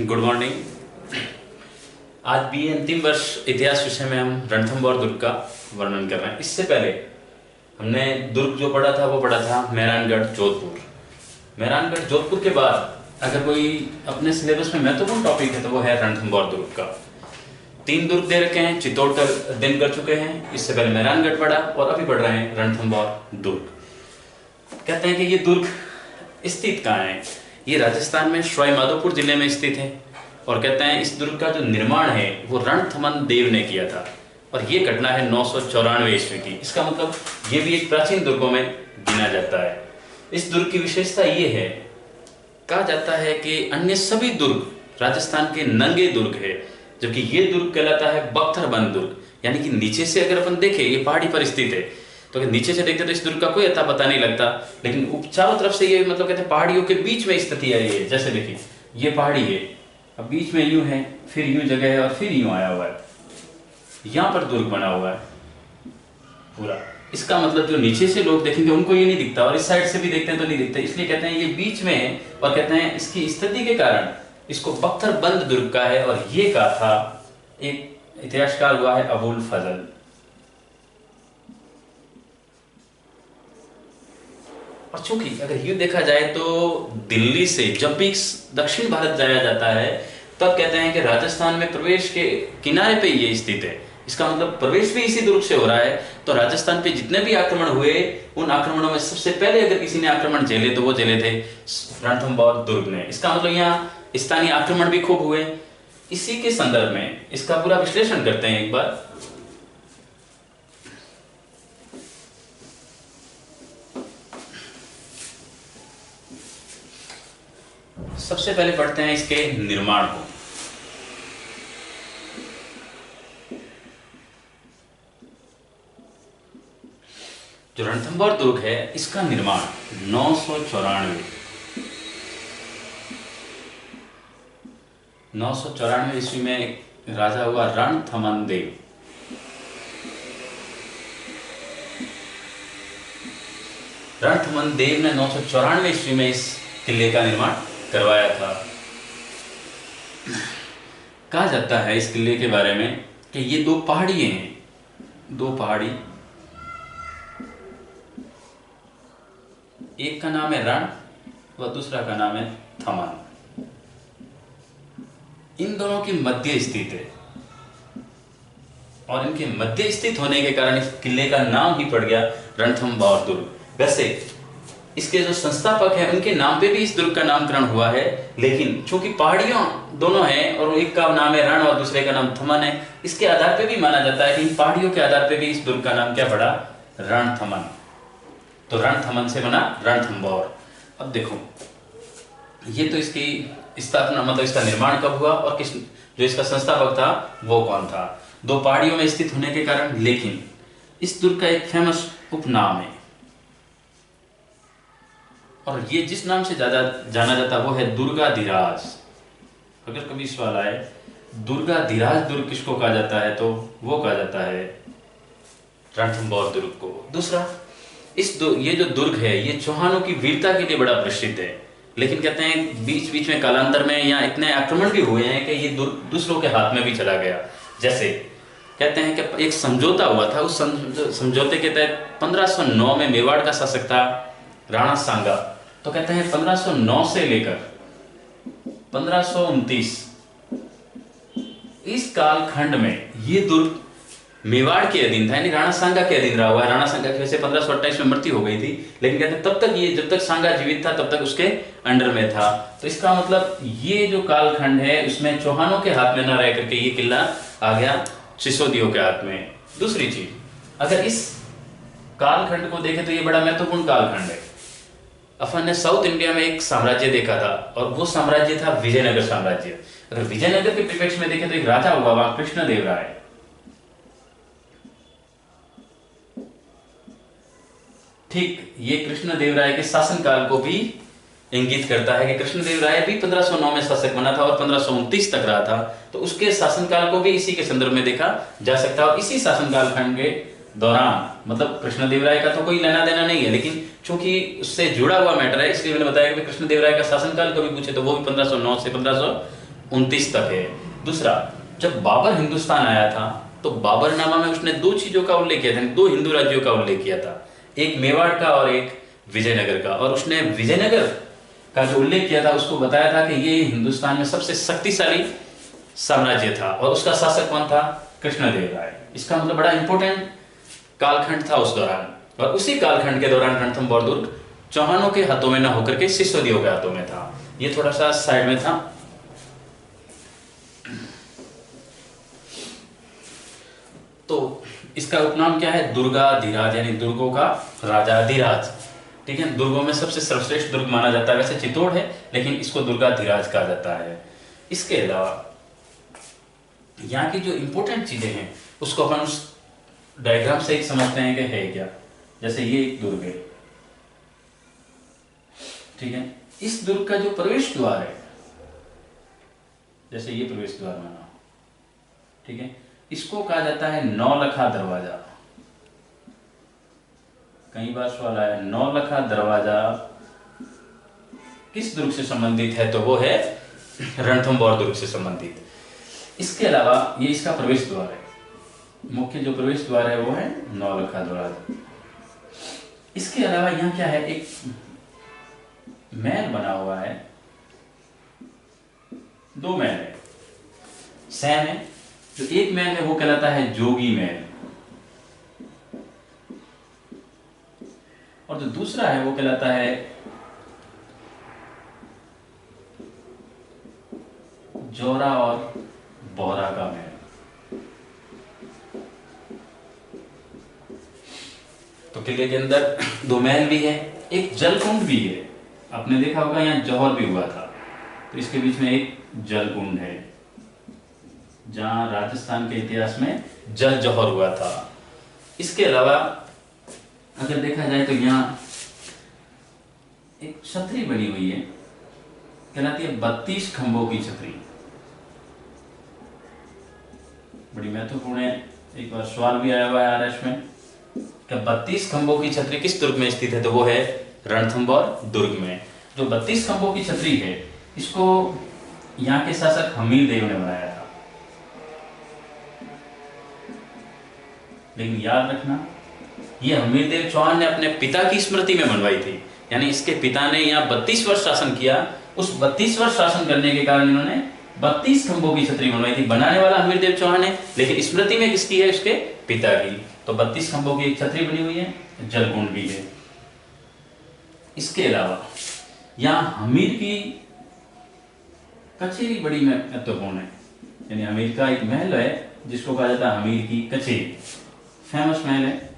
Good morning. आज BA अंतिम वर्ष इतिहास विषय में हम रणथंभौर दुर्ग का वर्णन कर रहे हैं। इससे पहले हमने दुर्ग जो पढ़ा था वो पढ़ा था मेहरानगढ़ जोधपुर। मेहरानगढ़ जोधपुर के बाद अगर कोई अपने सिलेबस में महत्वपूर्ण टॉपिक है तो वो है रणथंभौर दुर्ग का। 3 दुर्ग दे रखे हैं, चित्तौड़ का अध्ययन कर चुके हैं, इससे पहले मेहरानगढ़ पढ़ा और अभी पढ़ रहे हैं रणथंभौर दुर्ग। कहते हैं कि ये दुर्ग स्थित कहाँ है? ये राजस्थान में सवाईमाधोपुर जिले में स्थित है और कहते हैं इस दुर्ग का जो निर्माण है वो रणथंमन देव ने किया था और ये घटना है 994 ईस्वी की। इसका मतलब ये भी एक प्राचीन दुर्गों में गिना जाता है। इस दुर्ग की विशेषता ये है, कहा जाता है कि अन्य सभी दुर्ग राजस्थान के नंगे दुर्ग है, जबकि ये दुर्ग कहलाता है बख्तरबंद दुर्ग। यानी कि नीचे से अगर अपन देखें, ये पहाड़ी पर स्थित है, तो अगर नीचे से देखते तो इस दुर्ग का कोई अता पता नहीं लगता, लेकिन चारों तरफ से ये मतलब कहते हैं पहाड़ियों के बीच में स्थिति है ये। जैसे देखिए ये पहाड़ी है, अब बीच में यूं है, फिर यूं जगह है और फिर यूं आया हुआ है, यहाँ पर दुर्ग बना हुआ है पूरा। इसका मतलब जो नीचे से लोग देखेंगे उनको ये नहीं दिखता और इस साइड से भी देखते हैं तो नहीं दिखता, इसलिए कहते हैं ये बीच में है और कहते हैं इसकी स्थिति के कारण इसको बख्तरबंद दुर्ग का है। और ये कहा था एक इतिहासकार हुआ है अबुल फजल। और चूंकि अगर यूं देखा जाए तो दिल्ली से जब भी दक्षिण भारत जाया जाता है तब कहते हैं कि राजस्थान में प्रवेश के किनारे पे ये स्थित है। इसका मतलब प्रवेश भी इसी दुर्ग से हो रहा है। तो राजस्थान पे जितने भी आक्रमण हुए, उन आक्रमणों में सबसे पहले अगर किसी ने आक्रमण झेले तो वो झेले थे रणथंभौर दुर्ग ने। इसका मतलब यहाँ स्थानीय आक्रमण भी खूब हुए। इसी के संदर्भ में इसका पूरा विश्लेषण करते हैं एक बार। सबसे पहले पढ़ते हैं इसके निर्माण को। जो रणथंभौर दुर्ग है इसका निर्माण 994 ईस्वी में एक राजा हुआ रणथमन देव। रणथमन देव ने 994 ईस्वी में इस किले का निर्माण करवाया था। कहा जाता है इस किले के बारे में कि ये 2 पहाड़ियां हैं, 2 पहाड़ी, एक का नाम है रण व दूसरा का नाम है थमन। इन दोनों की मध्य स्थित है और इनके मध्य स्थित होने के कारण इस किले का नाम ही पड़ गया रणथंभौर दुर्ग। वैसे इसके जो संस्थापक हैं उनके नाम पे भी इस दुर्ग का नामकरण हुआ है, लेकिन चूंकि पहाड़ियों दोनों हैं और एक का नाम है रण और दूसरे का नाम थमन है, इसके आधार पे भी माना जाता है कि इन पहाड़ियों के आधार पे भी इस दुर्ग का नाम क्या पड़ा? रणथमन। तो रणथमन से बना रणथंभौर। अब देखो ये तो इसकी स्थापना मतलब इसका निर्माण कब हुआ और किस जो इसका संस्थापक था वो कौन था? 2 पहाड़ियों में स्थित होने के कारण। लेकिन इस दुर्ग का एक फेमस उपनाम है और ये जिस नाम से ज्यादा जाना जाता वो है दुर्गाधिराज। अगर कभी सवाल आए दुर्गाधिराज दुर्ग किसको कहा जाता है तो वो कहा जाता है रणथंभौर दुर्ग को। दूसरा, ये जो दुर्ग है ये चौहानों की वीरता के लिए बड़ा प्रसिद्ध है, लेकिन कहते हैं बीच बीच में कालांतर में यहाँ इतने आक्रमण भी हुए हैं कि ये दुर्ग दूसरों के हाथ में भी चला गया। जैसे कहते हैं कि एक समझौता हुआ था, उस समझौते के तहत 1509 में मेवाड़ का शासक था राणा सांगा। तो कहते हैं 1509 से लेकर 1529 इस कालखंड में ये दुर्ग मेवाड़ के अधीन था, यानी राणा सांगा के अधीन रहा हुआ है। राणा सांगा की वैसे 1528 में मृत्यु हो गई थी, लेकिन कहते हैं तब तक ये जब तक सांगा जीवित था तब तक उसके अंडर में था। तो इसका मतलब ये जो कालखंड है उसमें चौहानों के हाथ में न रह करके ये किला आ गया सिसोदियों के हाथ में। दूसरी चीज, अगर इस कालखंड को देखें तो ये बड़ा महत्वपूर्ण कालखंड है। अपन ने साउथ इंडिया में एक साम्राज्य देखा था और वो साम्राज्य था विजयनगर साम्राज्य। अगर विजयनगर के परिप्रेक्ष्य में देखें तो एक राजा हुआ वहां कृष्णदेवराय। ठीक ये कृष्णदेवराय के शासनकाल को भी इंगित करता है कि कृष्णदेवराय भी 1509 में शासक बना था और 1529 तक रहा था। तो उसके शासनकाल को भी इसी के संदर्भ में देखा जा सकता है। और इसी शासनकाल खंड के दौरान मतलब कृष्णदेवराय का तो कोई लेना देना नहीं है, लेकिन चूंकि उससे जुड़ा हुआ मैटर है इसलिए मैंने बताया कि कृष्णदेवराय का शासनकाल कभी पूछे तो वो भी 1509 से 29 तक है। दूसरा, जब बाबर हिंदुस्तान आया था तो बाबरनामा में उसने दो चीजों का उल्लेख किया था, दो हिंदू राज्यों का उल्लेख किया था, एक मेवाड़ का और एक विजयनगर का। और उसने विजयनगर का जो उल्लेख किया था उसको बताया था कि ये हिंदुस्तान में सबसे शक्तिशाली साम्राज्य था और उसका शासक कौन था? कृष्णदेव राय। इसका मतलब बड़ा इंपॉर्टेंट कालखंड था उस दौरान। और उसी कालखंड के दौरान रणथंभौर दुर्ग चौहानों के हाथों में न होकर के सिसोदियों के हाथों में था। ये थोड़ा सा साइड में था। तो इसका उपनाम क्या है? दुर्गाधिराज, यानी दुर्गों का राजा अधिराज। ठीक है, दुर्गों में सबसे सर्वश्रेष्ठ दुर्ग माना जाता है। वैसे चित्तौड़ है लेकिन इसको दुर्गाधिराज कहा जाता है। इसके अलावा यहाँ की जो इंपॉर्टेंट चीजें हैं उसको अपन उस डायग्राम से ही समझते हैं कि है क्या। जैसे ये एक दुर्ग है, ठीक है, इस दुर्ग का जो प्रवेश द्वार है, जैसे ये प्रवेश द्वार माना, ठीक है, इसको कहा जाता है नौलखा दरवाजा। कई बार सवाल आया, नौलखा दरवाजा किस दुर्ग से संबंधित है? तो वो है रणथंभौर दुर्ग से संबंधित। इसके अलावा ये इसका प्रवेश द्वार है, मुख्य जो प्रवेश द्वार है वो है नौलखा दरवाजा। इसके अलावा यहाँ क्या है? एक महल बना हुआ है, दो महल है, सैन है। जो एक महल है वो कहलाता है जोगी महल, और जो दूसरा है वो कहलाता है जोरा और बोहरा का महल। तो किले के अंदर दो महल भी है, एक जलकुंड भी है। आपने देखा होगा यहाँ जौहर भी हुआ था, तो इसके बीच में एक जलकुंड है जहां राजस्थान के इतिहास में जल जौहर हुआ था। इसके अलावा अगर देखा जाए तो यहाँ एक छतरी बनी हुई है, कहलाती है 32 खंभों की छतरी। बड़ी महत्वपूर्ण है, एक बार सवाल भी आया हुआ है आरएस में कि 32 खंभों की छतरी किस दुर्ग में स्थित है? तो वो है रणथंभौर दुर्ग में। जो 32 खंभों की छतरी है इसको यहाँ के शासक हमीर देव ने बनाया था। लेकिन याद रखना, ये हमीर देव चौहान ने अपने पिता की स्मृति में बनवाई थी, यानी इसके पिता ने यहाँ 32 वर्ष शासन किया। उस 32 वर्ष शासन करने के कारण इन्होंने 32 खंभों की छतरी बनवाई थी। बनाने वाला हमीर देव चौहान है लेकिन स्मृति में किसकी है? उसके पिता की। तो 32 खंभों की एक छतरी बनी हुई है, जलकुंड भी है। इसके अलावा यहाँ हमीर की कचेरी बड़ी महत्वपूर्ण है, यानी हमीर का एक महल है जिसको कहा जाता है हमीर की कचेरी, फेमस महल है,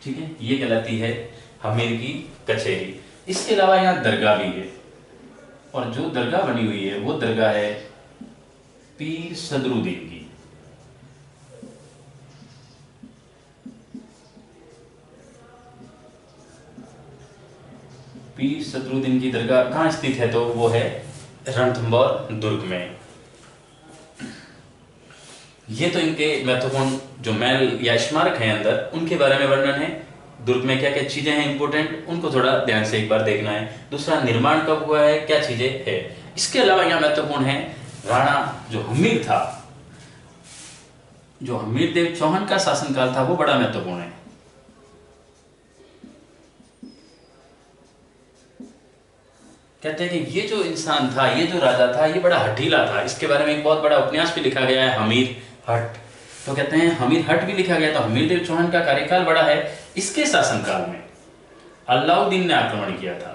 ठीक है, ये कहलाती है हमीर की कचेरी। इसके अलावा यहाँ दरगाह भी है, और जो दरगाह बनी हुई है वो दरगाह है पीर सदरुद्दीन की। पीर सदरुद्दीन की दरगाह कहाँ स्थित है? तो वो है रणथंभौर दुर्ग में। ये तो इनके महत्वपूर्ण जो महल या स्मारक है अंदर, उनके बारे में वर्णन है। दुर्ग में क्या क्या चीजें हैं इंपोर्टेंट, उनको थोड़ा ध्यान से एक बार देखना है। दूसरा, निर्माण कब हुआ है, क्या चीजें है। इसके अलावा यहाँ महत्वपूर्ण है राणा जो हमीर था, जो हमीर देव चौहान का शासनकाल था वो बड़ा महत्वपूर्ण है। कहते हैं कि ये जो इंसान था, ये जो राजा था, ये बड़ा हठीला था। इसके बारे में एक बहुत बड़ा उपन्यास भी लिखा गया है, हमीर हट। तो कहते हैं हमीर हट भी लिखा गया। तो हमीर देव चौहान का कार्यकाल बड़ा है। इसके शासनकाल में अलाउद्दीन ने आक्रमण किया था।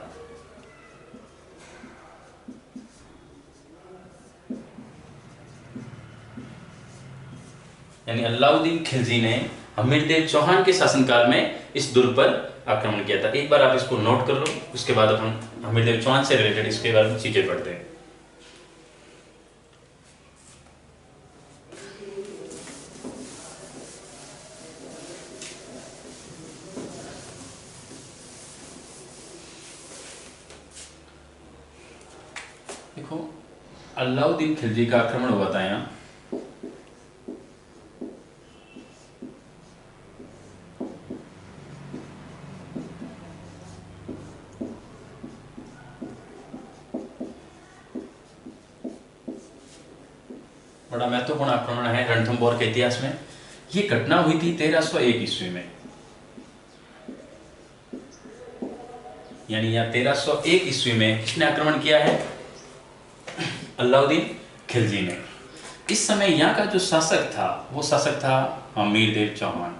यानी अलाउद्दीन खिलजी ने हमीर देव चौहान के शासनकाल में इस दुर्ग पर आक्रमण किया था। एक बार आप इसको नोट कर लो, उसके बाद अपन हमीर देव चौहान से रिलेटेड इसके बारे में चीजें पढ़ते हैं। देखो, अलाउद्दीन खिलजी का आक्रमण हुआ था यहाँ, बड़ा महत्वपूर्ण आक्रमण है रणथंभौर के इतिहास में। ये घटना हुई थी 1301 ईस्वी में, यानी यहाँ 1301 ईस्वी में किसने आक्रमण किया है? अलाउद्दीन खिलजी ने। इस समय यहाँ का जो शासक था वो शासक था हमीरदेव चौहान।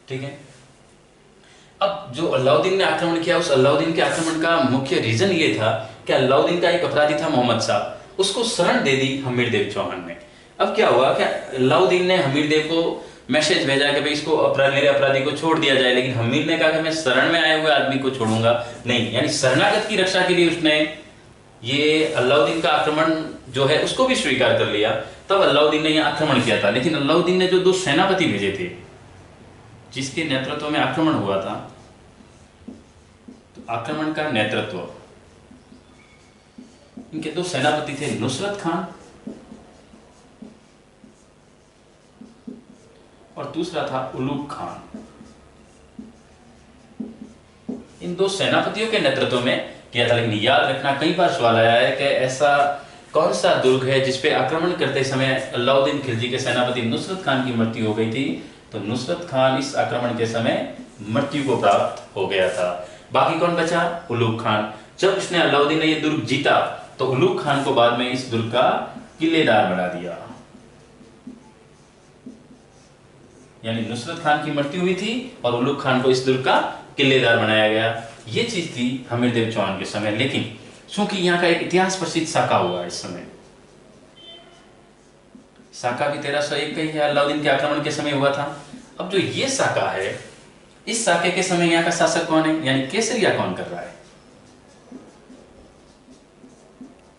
ठीक है। अब जो अलाउद्दीन ने आक्रमण किया, उस अलाउद्दीन के आक्रमण का मुख्य रीजन ये था कि अलाउद्दीन का एक अपराधी था मोहम्मद शाह, उसको शरण दे दी हमीरदेव चौहान ने। अब क्या हुआ कि अलाउद्दीन ने हमीरदेव को मैसेज भेजा कि भाई इसको मेरे अपराधी को छोड़ दिया जाए, लेकिन हमीर ने कहा कि मैं शरण में आए हुए आदमी को छोड़ूंगा नहीं, यानी शरणागत की रक्षा के लिए उसने ये अलाउद्दीन का आक्रमण जो है उसको भी स्वीकार कर लिया। तब अलाउद्दीन ने यह आक्रमण किया था। लेकिन अलाउद्दीन ने जो 2 सेनापति भेजे थे जिसके नेतृत्व में आक्रमण हुआ था, तो आक्रमण का नेतृत्व इनके 2 सेनापति थे, नुसरत खान और दूसरा था उलूग खान। इन 2 सेनापतियों के नेतृत्व में किया था। लेकिन याद रखना, कई बार सवाल आया है कि ऐसा कौन सा दुर्ग है जिसपे आक्रमण करते समय अलाउद्दीन खिलजी के सेनापति नुसरत खान की मृत्यु हो गई थी? तो नुसरत खान इस आक्रमण के समय मृत्यु को प्राप्त हो गया था। बाकी कौन बचा? उलूग खान। जब उसने अलाउद्दीन ने ये दुर्ग जीता तो उलूग खान को बाद में इस दुर्ग का किलेदार बना दिया। यानी नुसरत खान की मृत्यु हुई थी और उलूग खान को इस दुर्ग का किलेदार बनाया गया। ये चीज थी हमीरदेव चौहान के समय। लेकिन चूंकि यहाँ का एक इतिहास प्रसिद्ध साका हुआ इस समय, साका भी 1301 का ही है, अलाउद्दीन के आक्रमण के समय हुआ था। अब जो ये साका है, इस साके के समय यहाँ का शासक कौन है, यानी केसरिया कौन कर रहा है?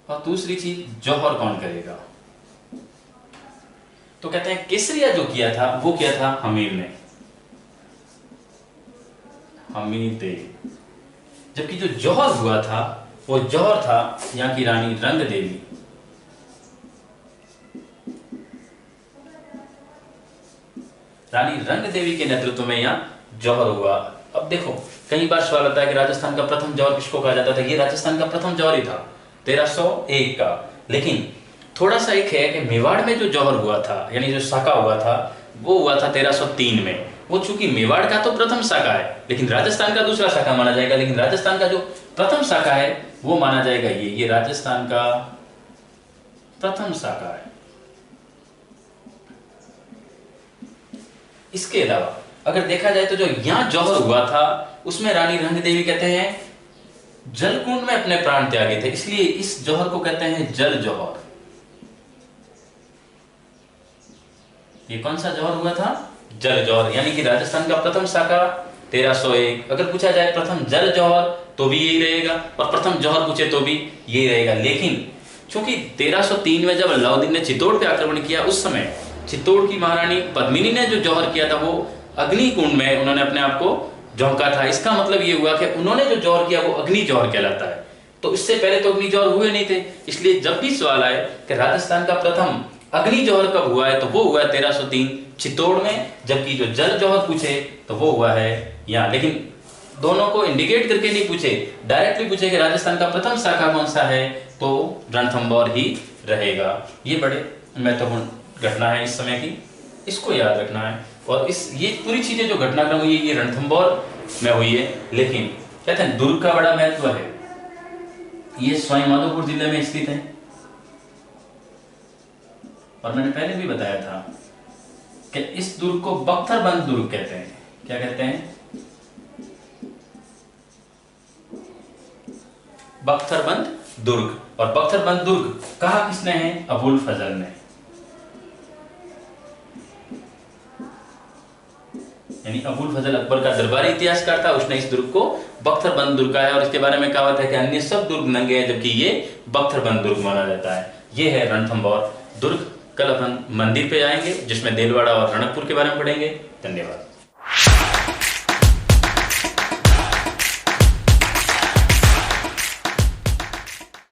और दूसरी चीज, जौहर कौन करेगा? तो कहते हैं केसरिया जो किया था वो किया था हमीर ने, हमीर देव। जबकि जो जौहर हुआ था वो जौहर था यहाँ की रानी रंग देवी। रानी रंग देवी के नेतृत्व में यहाँ जौहर हुआ। अब देखो, कई बार सवाल आता है कि राजस्थान का प्रथम जौहर किसको कहा जाता था? ये राजस्थान का प्रथम जौहर ही था 1301 का। लेकिन थोड़ा सा एक है कि मेवाड़ में जो जौहर हुआ था, यानी जो साका हुआ था, वो हुआ था 1303 में। वो चूंकि मेवाड़ का तो प्रथम शाखा है, लेकिन राजस्थान का दूसरा शाखा माना जाएगा। लेकिन राजस्थान का जो प्रथम शाखा है वो माना जाएगा ये राजस्थान का प्रथम शाखा है। इसके अलावा अगर देखा जाए तो जो यहां जौहर हुआ था उसमें रानी रंग देवी कहते हैं जलकुंड में अपने प्राण त्यागे थे, इसलिए इस जौहर को कहते हैं जल जौहर। ये कौन सा जौहर हुआ था? जल जौहर। यानी कि राजस्थान का प्रथम शाखा 1301। अगर पूछा जाए प्रथम जल जौहर तो भी यही रहेगा, और प्रथम जौहर पूछे तो भी यही रहेगा। लेकिन चूंकि 1303 में जब अलाउद्दीन ने चित्तौड़ पे आक्रमण किया, उस समय चित्तौड़ की महारानी पद्मिनी ने जो जौहर किया था वो अग्नि कुंड में उन्होंने अपने आप को झोंका था। इसका मतलब ये हुआ कि उन्होंने जो जौहर किया वो अग्नि जौहर कहलाता है। तो इससे पहले तो अग्नि जौहर हुए नहीं थे। इसलिए जब भी सवाल आए कि राजस्थान का प्रथम अग्नि जौहर कब हुआ है, तो वो हुआ है 1303 चित्तौड़ में। जबकि जो जल जौहर पूछे तो वो हुआ है यहाँ। लेकिन दोनों को इंडिकेट करके नहीं पूछे, डायरेक्टली पूछे कि राजस्थान का प्रथम शाखा कौन सा है, तो रणथंभौर ही रहेगा। ये बड़े महत्वपूर्ण घटना है इस समय की, इसको याद रखना है। और ये पूरी चीजें जो घटनाक्रम हुई है ये रणथंभौर में हुई है। लेकिन कहते हैं दुर्ग का बड़ा महत्व है। ये सवाई माधोपुर जिले में स्थित है, और मैंने पहले भी बताया था कि इस दुर्ग को बख्तरबंद दुर्ग कहते हैं। क्या कहते हैं? बख्तरबंद दुर्ग। और बख्तरबंद दुर्ग कहा किसने है? अबुल फजल ने। यानी अबुल फजल अकबर का दरबारी इतिहासकार था, उसने इस दुर्ग को बख्तरबंद दुर्ग कहा है। और इसके बारे में कहावत है कि अन्य सब दुर्ग नंगे हैं, जबकि ये बख्तरबंद दुर्ग माना जाता है। ये है रणथंभौर दुर्ग। कल अपन मंदिर पे आएंगे जिसमें देलवाड़ा और रणकपुर के बारे में पढ़ेंगे। धन्यवाद।